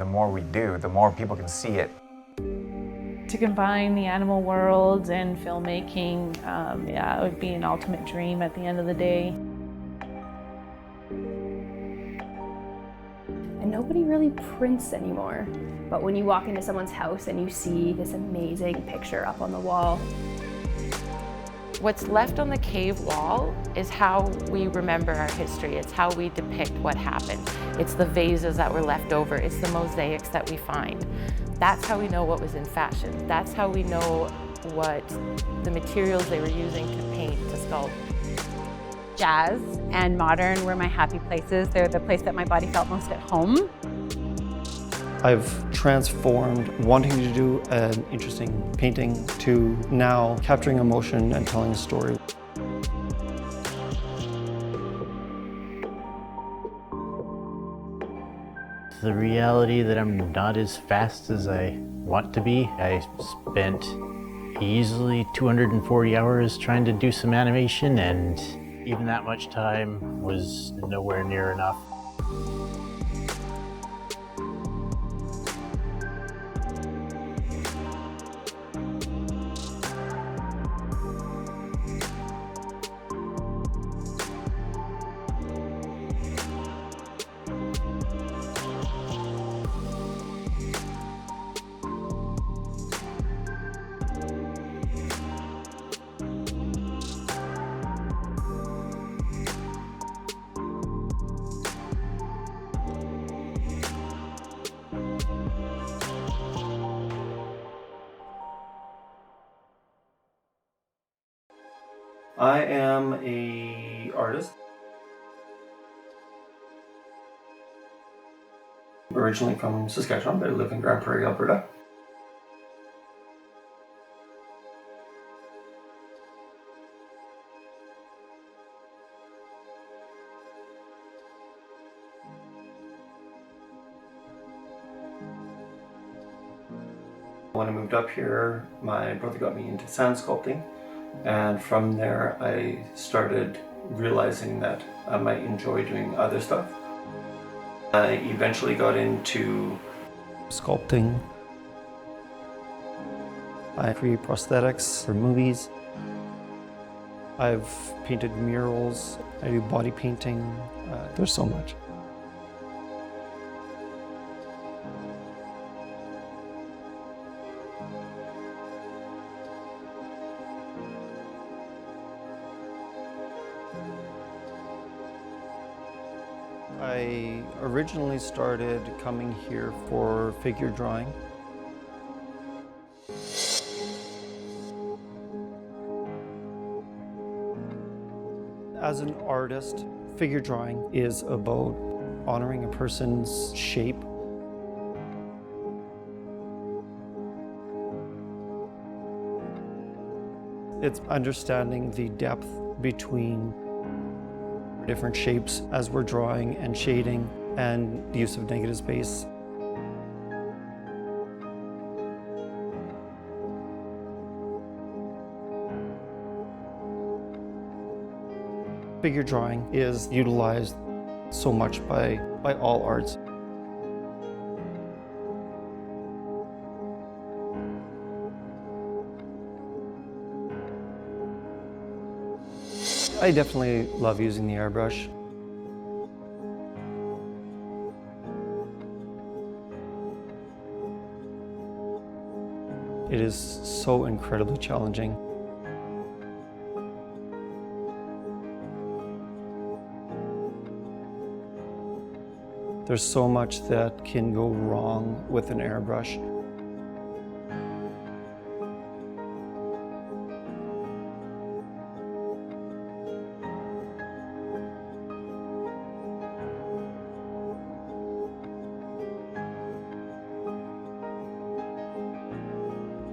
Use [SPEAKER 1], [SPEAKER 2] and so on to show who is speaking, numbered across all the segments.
[SPEAKER 1] the more we do, the more people can see it.
[SPEAKER 2] To combine the animal world and filmmaking, yeah, it would be an ultimate dream at the end of the day.
[SPEAKER 3] And nobody really prints anymore. But when you walk into someone's house and you see this amazing picture up on the wall.
[SPEAKER 4] What's left on the cave wall is how we remember our history. It's how we depict what happened. It's the vases that were left over. It's the mosaics that we find. That's how we know what was in fashion. That's how we know what the materials they were using to paint, to sculpt.
[SPEAKER 5] Jazz and modern were my happy places. They're the place that my body felt most at home.
[SPEAKER 6] I've transformed wanting to do an interesting painting to now capturing emotion and telling a story.
[SPEAKER 7] The reality that I'm not as fast as I want to be. I spent easily 240 hours trying to do some animation, and even that much time was nowhere near enough.
[SPEAKER 6] I am an artist. Originally from Saskatchewan, but I live in Grande Prairie, Alberta. When I moved up here, my brother got me into sand sculpting. And from there, I started realizing that I might enjoy doing other stuff. I eventually got into sculpting. I create prosthetics for movies. I've painted murals. I do body painting. There's so much. I originally started coming here for figure drawing. As an artist, figure drawing is about honoring a person's shape. It's understanding the depth between different shapes as we're drawing and shading, and the use of negative space. Figure drawing is utilized so much by all arts. I definitely love using the airbrush. It is so incredibly challenging. There's so much that can go wrong with an airbrush.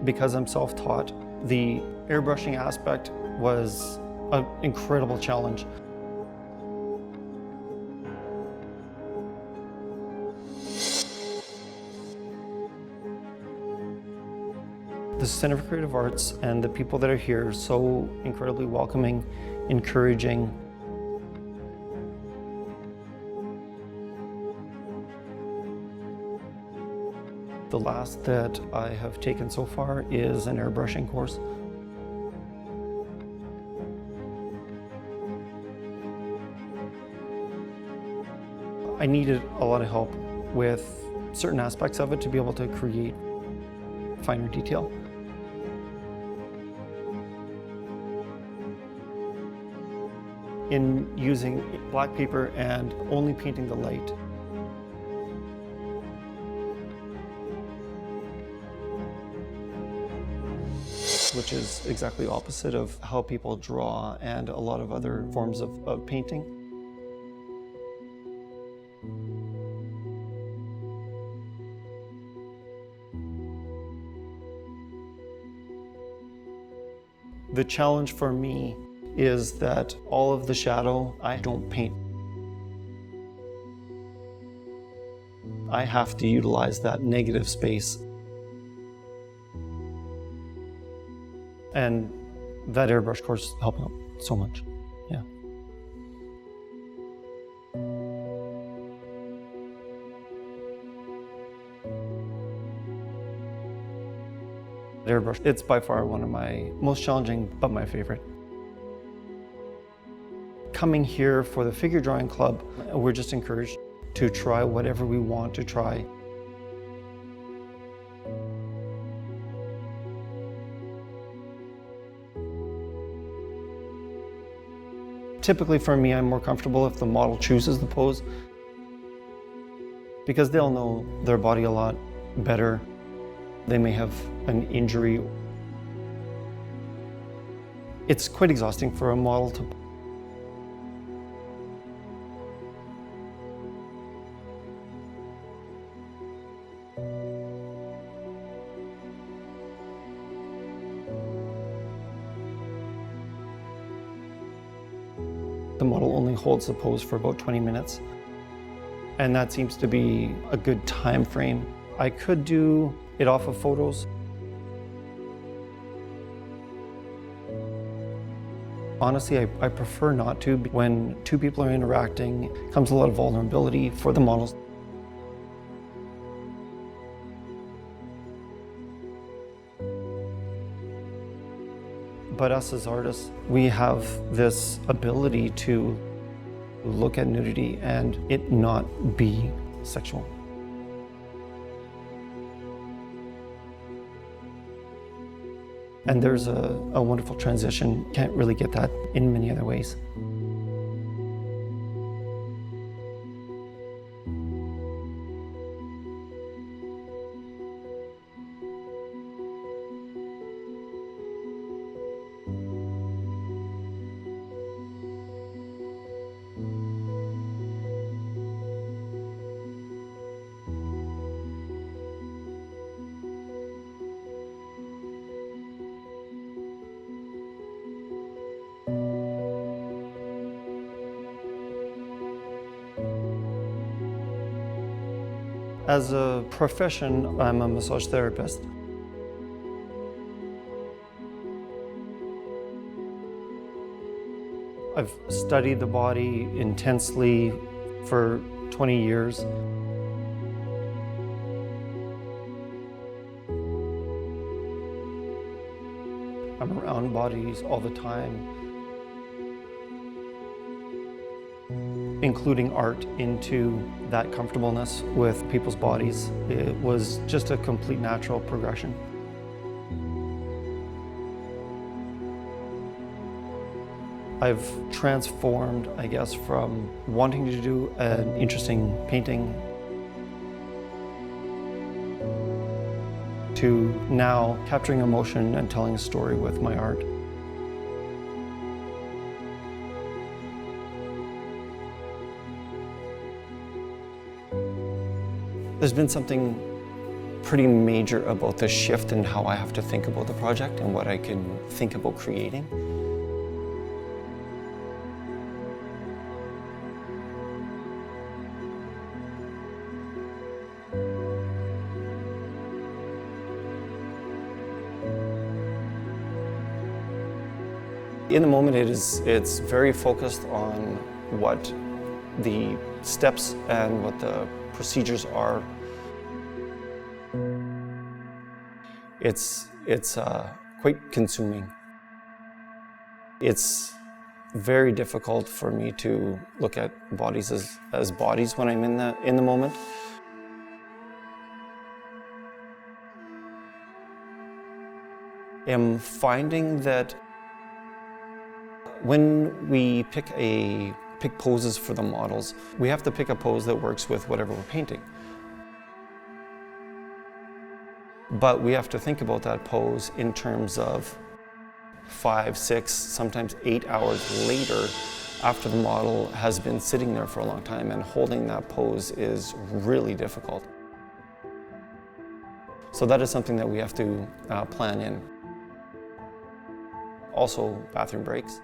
[SPEAKER 6] Because I'm self-taught, the airbrushing aspect was an incredible challenge. The Center for Creative Arts and the people that are here are so incredibly welcoming, encouraging. The last that I have taken so far is an airbrushing course. I needed a lot of help with certain aspects of it to be able to create finer detail. In using black paper and only painting the light, which is exactly opposite of how people draw and a lot of other forms of painting. The challenge for me is that all of the shadow I don't paint. I have to utilize that negative space. And that airbrush course helped out so much, yeah. Airbrush, it's by far one of my most challenging, but my favorite. Coming here for the figure drawing club, we're just encouraged to try whatever we want to try. Typically for me, I'm more comfortable if the model chooses the pose because they'll know their body a lot better. They may have an injury. It's quite exhausting for a model to The model only holds the pose for about 20 minutes, and that seems to be a good time frame. I could do it off of photos. Honestly, I prefer not to. When two people are interacting, comes a lot of vulnerability for the models. But us as artists, we have this ability to look at nudity and it not be sexual. And there's a wonderful transition. Can't really get that in many other ways. As a profession, I'm a massage therapist. I've studied the body intensely for 20 years. I'm around bodies all the time, including art into that comfortableness with people's bodies. It was just a complete natural progression. I've transformed, I guess, from wanting to do an interesting painting to now capturing emotion and telling a story with my art. There's been something pretty major about the shift in how I have to think about the project and what I can think about creating. In the moment, it's very focused on what the steps and what the procedures are. It's quite consuming. It's very difficult for me to look at bodies as bodies when I'm in the moment. I'm finding that when we pick poses for the models, we have to pick a pose that works with whatever we're painting. But we have to think about that pose in terms of 5, 6, sometimes 8 hours later, after the model has been sitting there for a long time, and holding that pose is really difficult. So that is something that we have to plan in. Also, bathroom breaks,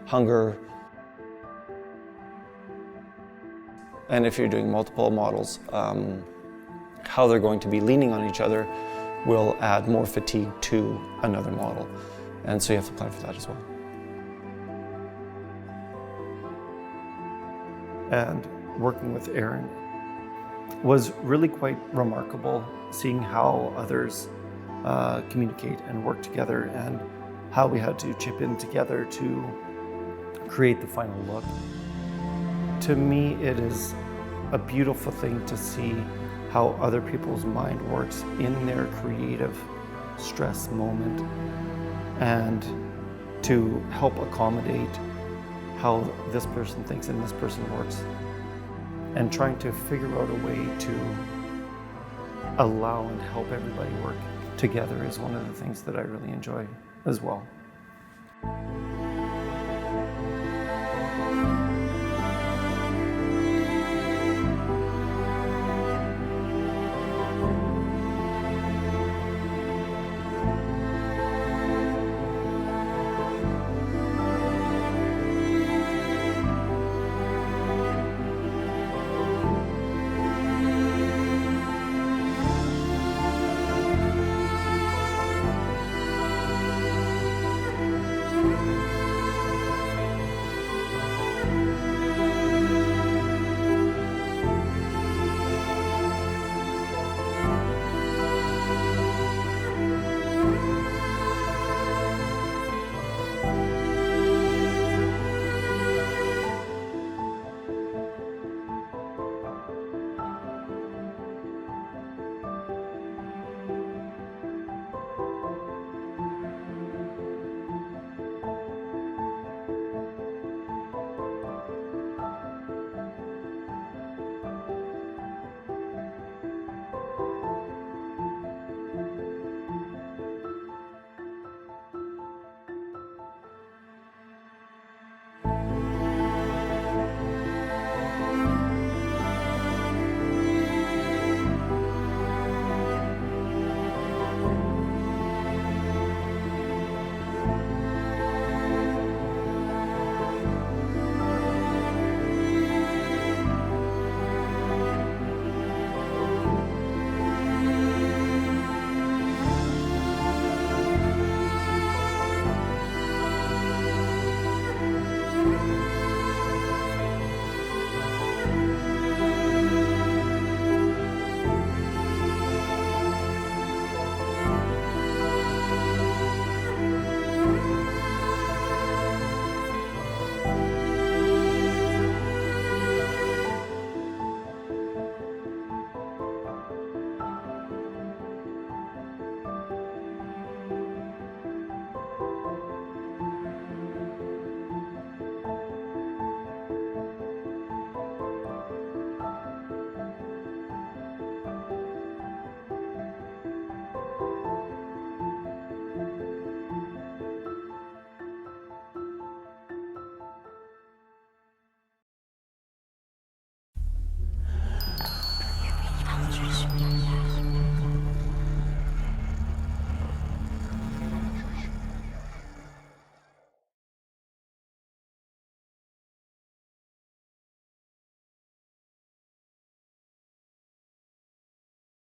[SPEAKER 6] hunger, and if you're doing multiple models, how they're going to be leaning on each other will add more fatigue to another model. And so you have to plan for that as well. And working with Aaron was really quite remarkable, seeing how others communicate and work together, and how we had to chip in together to create the final look. To me, it is a beautiful thing to see how other people's mind works in their creative stress moment, and to help accommodate how this person thinks and this person works, and trying to figure out a way to allow and help everybody work together is one of the things that I really enjoy as well.